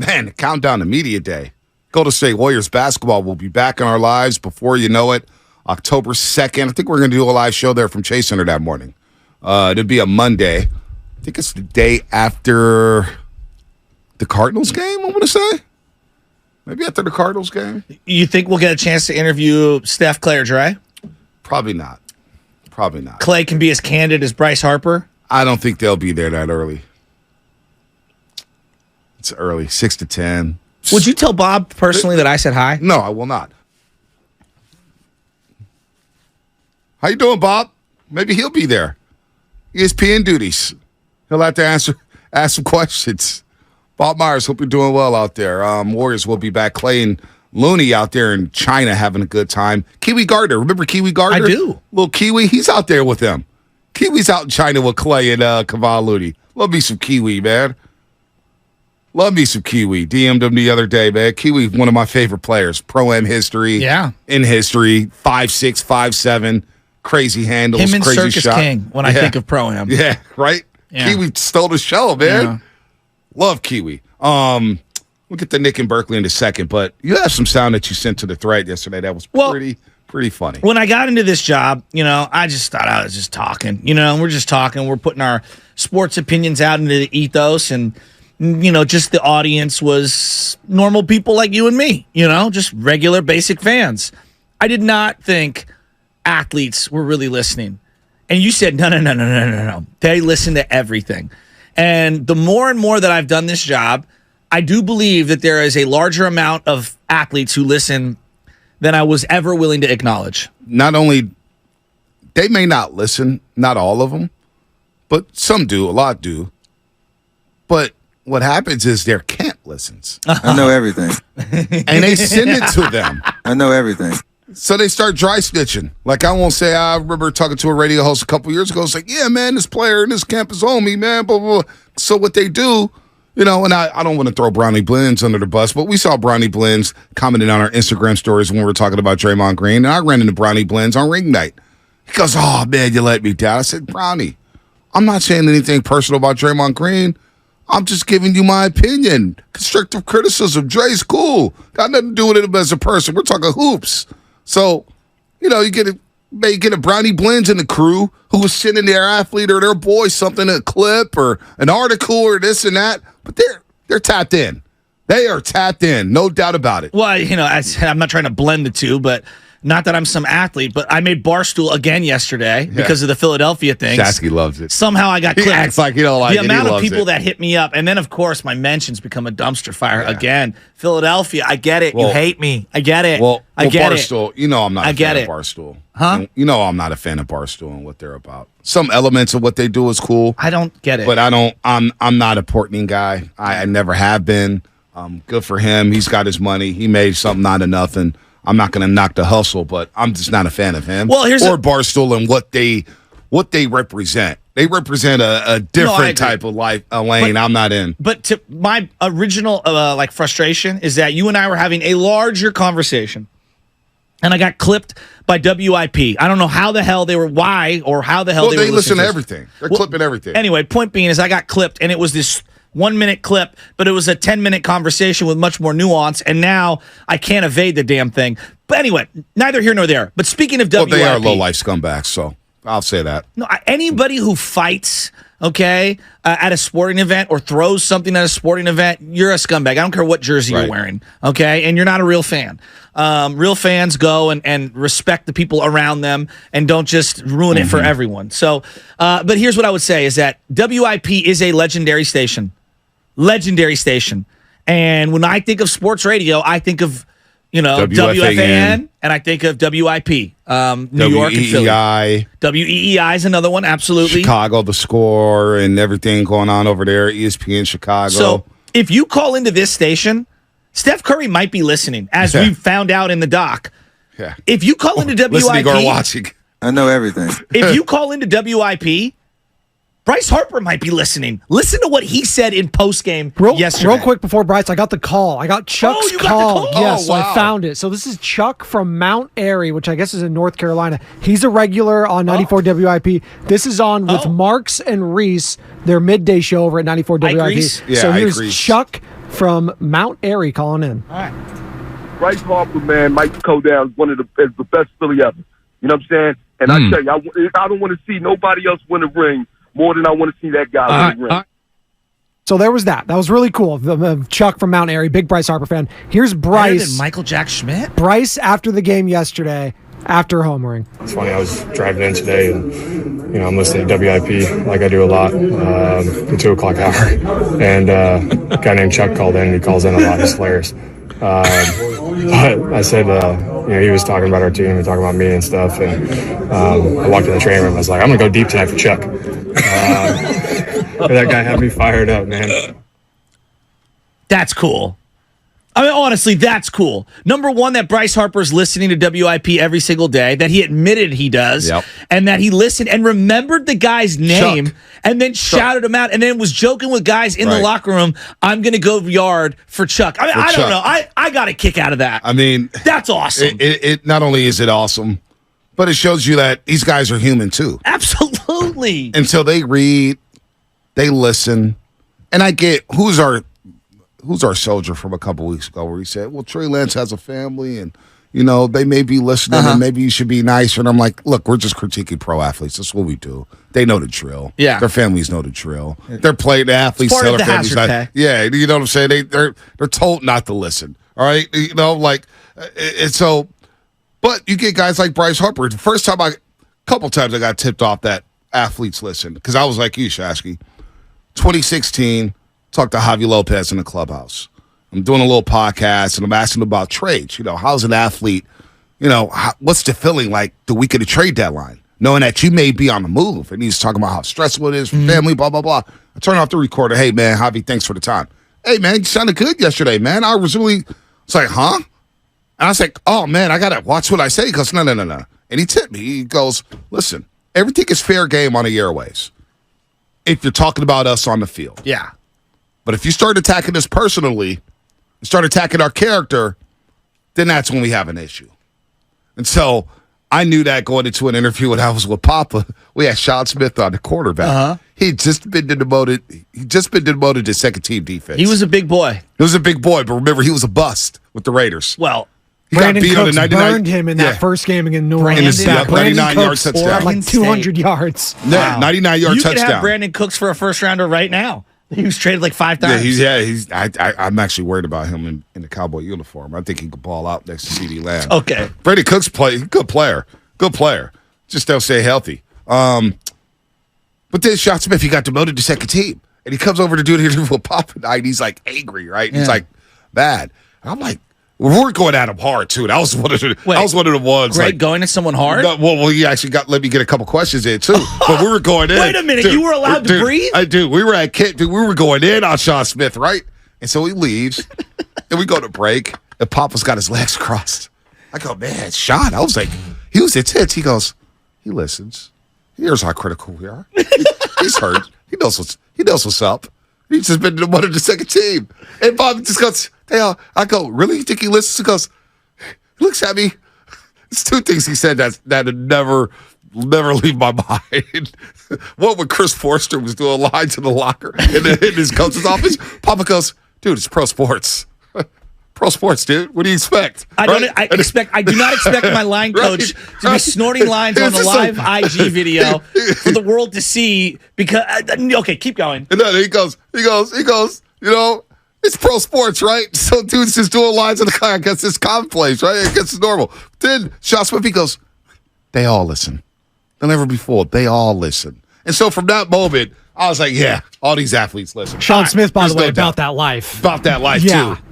Man, countdown to media day. Golden State Warriors basketball will be back in our lives before you know it. October 2nd. I think we're going to do a live show there from Chase Center that morning. It'll be a Monday. I think it's the day after the Cardinals game, I want to say. Maybe after the Cardinals game. You think we'll get a chance to interview Steph, Clay, or Dre? Probably not. Probably not. Clay can be as candid as Bryce Harper? I don't think they'll be there that early. It's early, 6 to 10. Would you tell Bob personally that I said hi? No, I will not. How you doing, Bob? Maybe he'll be there. ESPN duties. He'll have to ask some questions. Bob Myers, hope you're doing well out there. Warriors will be back. Clay and Looney out there in China having a good time. Kiwi Gardner. Remember Kiwi Gardner? I do. Little Kiwi. He's out there with them. Kiwi's out in China with Clay and Kevon Looney. Love me some Kiwi, man. Love me some Kiwi. DM'd him the other day, man. Kiwi, one of my favorite players. Pro-Am history. Yeah. In history. 5'6", 5'7", crazy handles, Him and crazy Circus shot. King when I think of Pro-Am. Yeah, right? Yeah. Kiwi stole the show, man. Yeah. Love Kiwi. We'll get to Nick and Berkeley in a second, but you have some sound that you sent to the thread yesterday that was pretty funny. When I got into this job, I just thought I was just talking. We're just talking. We're putting our sports opinions out into the ethos, and just the audience was normal people like you and me, just regular basic fans. I did not think athletes were really listening. And you said, no. They listen to everything. And the more and more that I've done this job, I do believe that there is a larger amount of athletes who listen than I was ever willing to acknowledge. Not only, they may not listen, not all of them, but some do, a lot do. But what happens is their camp listens. I know everything. And they send it to them. I know everything. So they start dry snitching. Like, I won't say, I remember talking to a radio host a couple years ago. It's like, yeah, man, this player in this camp is on me, man, blah, blah, blah. So what they do, and I don't want to throw Brownie Blends under the bus, but we saw Brownie Blends commenting on our Instagram stories when we were talking about Draymond Green, and I ran into Brownie Blends on ring night. He goes, oh, man, you let me down. I said, Brownie, I'm not saying anything personal about Draymond Green. I'm just giving you my opinion. Constructive criticism. Dre's cool. Got nothing to do with him as a person. We're talking hoops. So, you get a Brownie Blends in the crew who was sending their athlete or their boy something, a clip or an article or this and that, but they're tapped in. They are tapped in, no doubt about it. Well, I'm not trying to blend the two, but not that I'm some athlete, but I made Barstool again yesterday because of the Philadelphia thing. Shasky loves it. Somehow I got clipped. He acts like he don't like it. The amount of people that hit me up, and then, of course, my mentions become a dumpster fire again. Philadelphia, I get it. You hate me. I get it. I get Barstool, I'm not a fan of Barstool. Huh? I'm not a fan of Barstool and what they're about. Some elements of what they do is cool. I don't get it. But I'm not a Portnoy guy. I never have been. Good for him. He's got his money. He made something out of nothing. I'm not going to knock the hustle, but I'm just not a fan of him. Well, Barstool and what they represent. They represent a different type of life, a lane I'm not in. But to my original frustration is that you and I were having a larger conversation, and I got clipped by WIP. I don't know how the hell they were, why or how the hell they were listening. They listen to everything. They're clipping everything. Anyway, point being is I got clipped, and it was this 1-minute clip, but it was a 10-minute conversation with much more nuance, and now I can't evade the damn thing. But anyway, neither here nor there. But speaking of WIP... Well, they are low-life scumbags, so I'll say that. No, anybody who fights, at a sporting event or throws something at a sporting event, you're a scumbag. I don't care what jersey you're wearing, okay? And you're not a real fan. Real fans go and respect the people around them and don't just ruin it for everyone. So, but here's what I would say is that WIP is a legendary station. Legendary station. And when I think of sports radio, I think of, WFAN, and I think of WIP, New York and Philly. WEEI is another one, absolutely. Chicago, the score, and everything going on over there, ESPN Chicago. So if you call into this station, Steph Curry might be listening, as we found out in the doc. Yeah. If you call into WIP... Listening or watching. I know everything. If you call into WIP... Bryce Harper might be listening. Listen to what he said in postgame yesterday. Real quick before Bryce, I got the call. I got Chuck's call. Got the call? Yes, wow. I found it. So this is Chuck from Mount Airy, which I guess is in North Carolina. He's a regular on 94 WIP. This is on with Marks and Reese, their midday show over at 94 WIP. Yeah, So Ike here's Reese. Chuck from Mount Airy calling in. All right. Bryce Harper, man, might go down as one of the best Philly ever. You know what I'm saying? And I tell you, I don't want to see nobody else win a ring more than I want to see that guy win a ring. So there was that. That was really cool. Chuck from Mount Airy, big Bryce Harper fan. Here's Better Bryce. than Michael Jack Schmidt? Bryce after the game yesterday, after homering. It's funny, I was driving in today and, I'm listening to WIP like I do a lot, the 2 o'clock hour. And a guy named Chuck called in. He calls in a lot. He's hilarious. But I said, he was talking about our team and talking about me and stuff. And I walked in the training room. I was like, I'm going to go deep tonight for Chuck. That guy had me fired up, man. That's cool. I mean, honestly, that's cool. Number one, that Bryce Harper's listening to WIP every single day, that he admitted he does, and that he listened and remembered the guy's name and then shouted him out and then was joking with guys in the locker room, I'm going to go yard for Chuck. I mean, I don't know. I got a kick out of that. I mean, that's awesome. It not only is it awesome, but it shows you that these guys are human too. Absolutely. And so they read, they listen, and I get who's our soldier from a couple weeks ago where he said, well, Trey Lance has a family and, they may be listening and maybe you should be nicer. And I'm like, look, we're just critiquing pro athletes. That's what we do. They know the drill. Yeah. Their families know the drill. They're playing the athletes. Part Tell of their the families hazard not, pay. yeah, you know what I'm saying? They're told not to listen. All right? And so, but you get guys like Bryce Harper. The couple times I got tipped off that athletes listen because I was like you, Shasky. 2016, talked to Javi Lopez in the clubhouse. I'm doing a little podcast, and I'm asking about trades. How's an athlete, what's the feeling like the week of the trade deadline, knowing that you may be on the move? And he's talking about how stressful it is for family, blah, blah, blah. I turn off the recorder. Hey, man, Javi, thanks for the time. Hey, man, you sounded good yesterday, man. I was really, it's like, huh? And I was like, oh, man, I got to watch what I say. He goes, no. And he tipped me. He goes, listen, everything is fair game on the airways if you're talking about us on the field. Yeah. But if you start attacking us personally, start attacking our character, then that's when we have an issue. And so I knew that going into an interview when I was with Papa. We had Sean Smith on the quarterback. He'd just been demoted. To second team defense. He was a big boy. He was a big boy, but remember, he was a bust with the Raiders. Well, he Brandon got beat Cooks on the 99. burned him in that first game against New Brandon Orleans. In the 99-yard Cooks touchdown. like 200 yards. Yeah, 99-yard you touchdown. could have Brandon Cooks for a first rounder right now. He was traded like 5 times. I'm actually worried about him in the Cowboy uniform. I think he could ball out next to CeeDee Lamb. Okay. Brandon Cooks good player. Just don't stay healthy. But then Sean Smith, he got demoted to second team. And he comes over to do the interview with Papa tonight, and he's like angry, right? He's like, bad. And I'm like, we're going at him hard, too. That was one of the ones. Greg going at someone hard? No, well, he actually let me get a couple questions in, too. But we were going in. Wait a minute. You were allowed to breathe? I do. We were at Kent. Dude, we were going in on Sean Smith, right? And so he leaves, and we go to break, and Papa's got his legs crossed. I go, man, Sean. I was like, he was intense. He goes, he listens. He hears how critical we are. He's heard. He knows what's up. He's just been one of the second team. And Bob just goes, hey, I go, really? You think he listens? He goes, he looks at me. It's 2 things he said that never leave my mind. One, when Chris Forster was doing lines in the locker in his coach's office, Papa goes, dude, it's pro sports. Pro sports, dude. What do you expect? I do not expect my line coach to be snorting lines on the live IG video for the world to see. Because okay, keep going. And then he goes. It's pro sports, right? So dude's just doing lines in the car. I guess it's commonplace, right? I guess it's normal. Then Sean Smith, he goes, they all listen. They'll never be fooled. They all listen. And so from that moment, I was like, yeah, all these athletes listen. Sean Smith, by the way, about that life. About that life, yeah. too.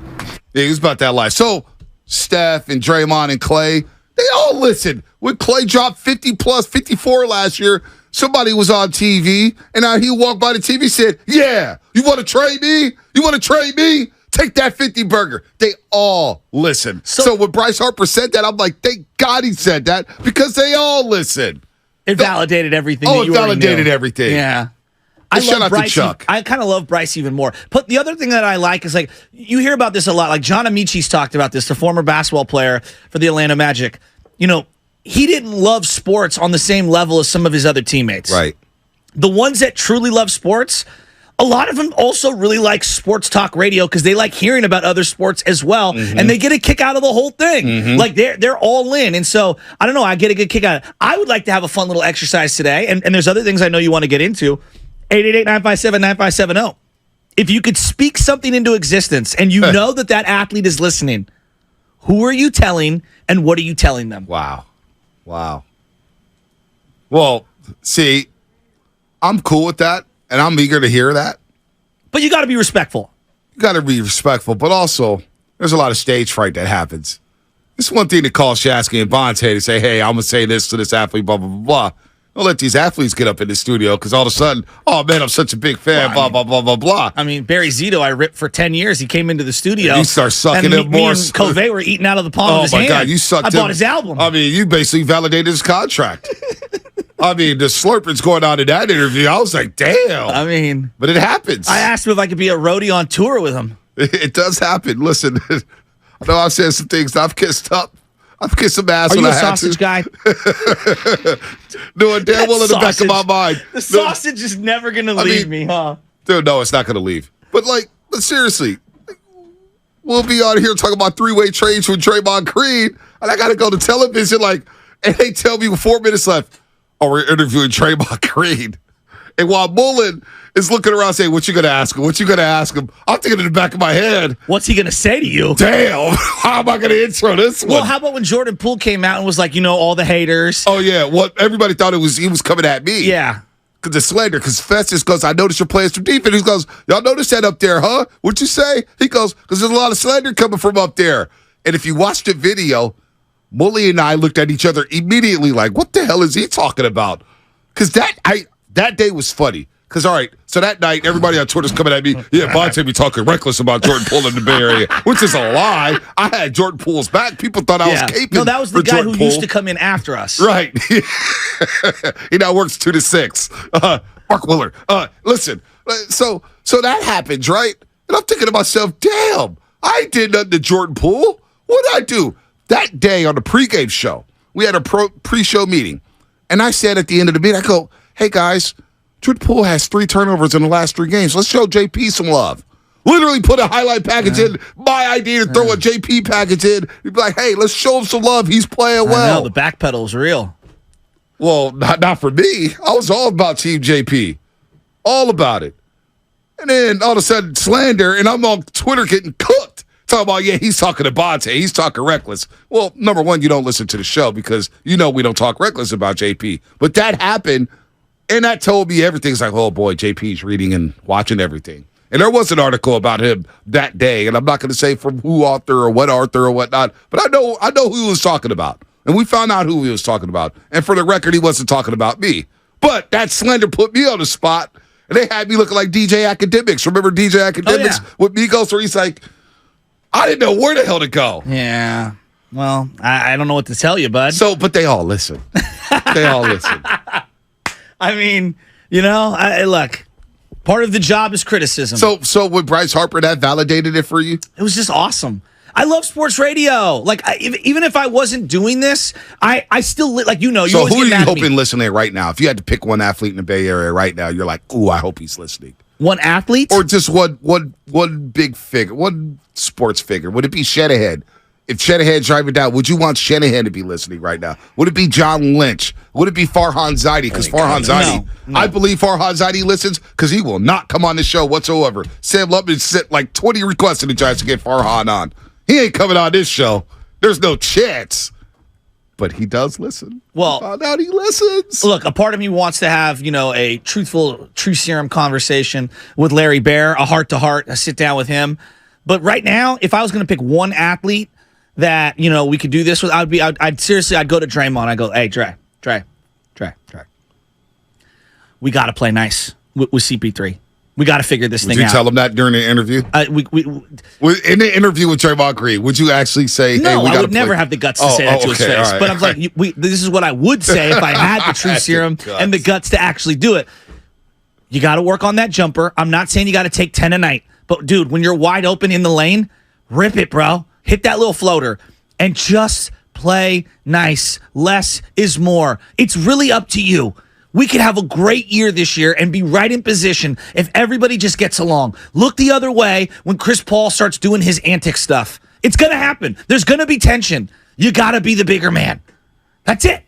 Yeah, he was about that life. So Steph and Draymond and Clay, they all listen. When Clay dropped 50-plus, 54 last year, somebody was on TV, and he walked by the TV and said, yeah, you want to trade me? You want to trade me? Take that 50 burger. They all listen. So when Bryce Harper said that, I'm like, thank God he said that because they all listen. It validated everything. It validated everything. Yeah. I love Bryce. Chuck. I kind of love Bryce even more. But the other thing that I like is, like, you hear about this a lot. Like John Amichi's talked about this, the former basketball player for the Atlanta Magic. He didn't love sports on the same level as some of his other teammates. Right. The ones that truly love sports a lot of them also really like sports talk radio because they like hearing about other sports as well, and they get a kick out of the whole thing. Like they're all in, and so I don't know. I get a good kick out of it. I would like to have a fun little exercise today, and there's other things I know you want to get into. 888-957-9570. If you could speak something into existence, and you know that athlete is listening, who are you telling, and what are you telling them? Wow. Well, see, I'm cool with that. And I'm eager to hear that. But you got to be respectful. You got to be respectful, but also there's a lot of stage fright that happens. It's one thing to call Shasky and Bonte to say, hey, I'm going to say this to this athlete, blah, blah, blah, blah. Don't let these athletes get up in the studio because all of a sudden, oh, man, I'm such a big fan, blah, blah, blah, blah, blah. I mean, Barry Zito, I ripped for 10 years. He came into the studio. You start sucking and him more. Me and Covey were eating out of the palm of his hand. Oh, my God, you sucked I him. bought his album. I mean, you basically validated his contract. I mean, the slurping's going on in that interview. I was like, damn. I mean. But it happens. I asked him if I could be a roadie on tour with him. It does happen. Listen, I know I've said some things. I've kissed up. I've kissed some ass when I had to. Are you a sausage guy? Doing damn well in the back of my mind. The sausage is never going to leave me, huh? Dude, no, it's not going to leave. But seriously, we'll be on here talking about three-way trades with Draymond Green, and I got to go to television and they tell me with 4 minutes left, oh, we're interviewing Draymond Green. And while Mullen is looking around saying, what you going to ask him? What you going to ask him? I'm thinking in the back of my head. What's he going to say to you? Damn, how am I going to intro this one? Well, how about when Jordan Poole came out and was like, all the haters? Oh, yeah. What everybody thought he was coming at me. Yeah. Because the slander, because Festus goes, I noticed you're playing some defense. He goes, y'all notice that up there, huh? What'd you say? He goes, because there's a lot of slander coming from up there. And if you watch the video, Mully and I looked at each other immediately like, what the hell is he talking about? Because that day was funny. Because, all right, so that night, everybody on Twitter's coming at me, yeah, Bonte be talking reckless about Jordan Poole in the Bay Area, which is a lie. I had Jordan Poole's back. People thought I was caping. No, that was the guy Jordan who Poole. used to come in after us. Right. He now works 2 to 6. Mark Willard. Listen, so that happens, right? And I'm thinking to myself, damn, I did nothing to Jordan Poole. What did I do? That day on the pregame show, we had a pre-show meeting. And I said at the end of the meeting, I go, hey, guys, Jordan Poole has 3 turnovers in the last 3 games. Let's show JP some love. Literally put a highlight package in. My idea to throw a JP package in. You'd be like, hey, let's show him some love. He's playing well. I know, the back pedal's real. Well, not for me. I was all about Team JP. All about it. And then all of a sudden, slander, and I'm on Twitter getting cooked. Talking about, yeah, he's talking to Bonte. He's talking reckless. Well, number one, you don't listen to the show because we don't talk reckless about JP. But that happened, and that told me everything. It's like, oh, boy, JP's reading and watching everything. And there was an article about him that day, and I'm not going to say from who author or whatnot, but I know who he was talking about. And we found out who he was talking about. And for the record, he wasn't talking about me. But that slander put me on the spot, and they had me looking like DJ Academics. Remember DJ Academics with Migos, where he's like, I didn't know where the hell to go. Yeah. Well, I don't know what to tell you, bud. So, but they all listen. They all listen. I mean, look, part of the job is criticism. So with Bryce Harper, that validated it for you? It was just awesome. I love sports radio. Like, even if I wasn't doing this, I still, you So who are you hoping listening right now? If you had to pick one athlete in the Bay Area right now, you're like, ooh, I hope he's listening. One athlete? Or just one big figure, one sports figure. Would it be Shanahan? If Shanahan's driving down, would you want Shanahan to be listening right now? Would it be John Lynch? Would it be Farhan Zaidi? Because Farhan Zaidi, no. I believe Farhan Zaidi listens because he will not come on the show whatsoever. Sam Lubman sent like 20 requests to the Giants to get Farhan on. He ain't coming on this show. There's no chance. But he does listen. Well, found out he listens. Look, a part of me wants to have, a truthful, true serum conversation with Larry Bear, a heart-to-heart, a sit-down with him. But right now, if I was going to pick one athlete that, we could do this with, I'd go to Draymond. I'd go, hey, Dre. We got to play nice with CP3. We got to figure this thing out. Would you tell him that during the interview? In the interview with Draymond Green, would you actually say, hey, we got to play? No, I would never have the guts to say that to his face. Right, but I'm like, this is what I would say if I had the true serum and the guts to actually do it. You got to work on that jumper. I'm not saying you got to take 10 a night. But, dude, when you're wide open in the lane, rip it, bro. Hit that little floater and just play nice. Less is more. It's really up to you. We could have a great year this year and be right in position if everybody just gets along. Look the other way when Chris Paul starts doing his antic stuff. It's going to happen. There's going to be tension. You got to be the bigger man. That's it.